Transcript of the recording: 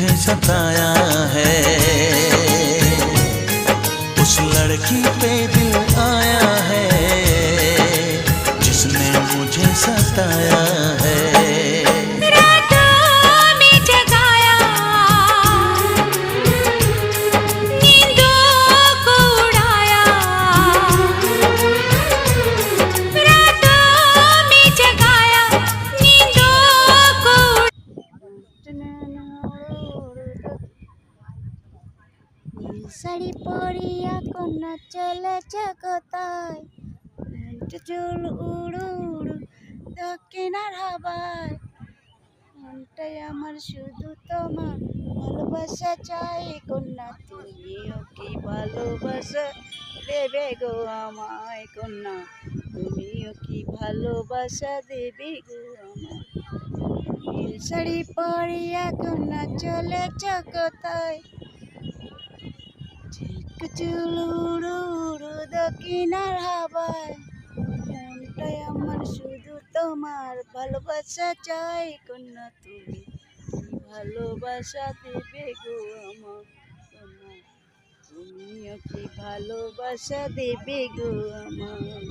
मुझे सताया है, उस लड़की पे दिल आया है जिसने मुझे सताया है। শাড়ি পরিয়া কন্যা চলেছে কোথায়, চুল উড়ু উড়ু দক্ষিণার হাওয়ায়। মনটাই আমার শুধু তোমার ভালোবাসা চাই কন্যা, তুমিও কি ভালোবাসা দেবে গো আমায় কন্যা, তুমিও কি ভালোবাসা দেবে গো আমায়। শাড়ি পরিয়া কন্যা চলেছ কোথায়, চুল উড়ু উড়ু দক্ষিণার হাওয়ায়। মনটাই আমার শুধু তোমার ভালোবাসা চাই কন্যা, তুমি কি ভালোবাসা দেবে গো আমার কন্যা, তুমিও কি ভালোবাসা দেবে গো আমার।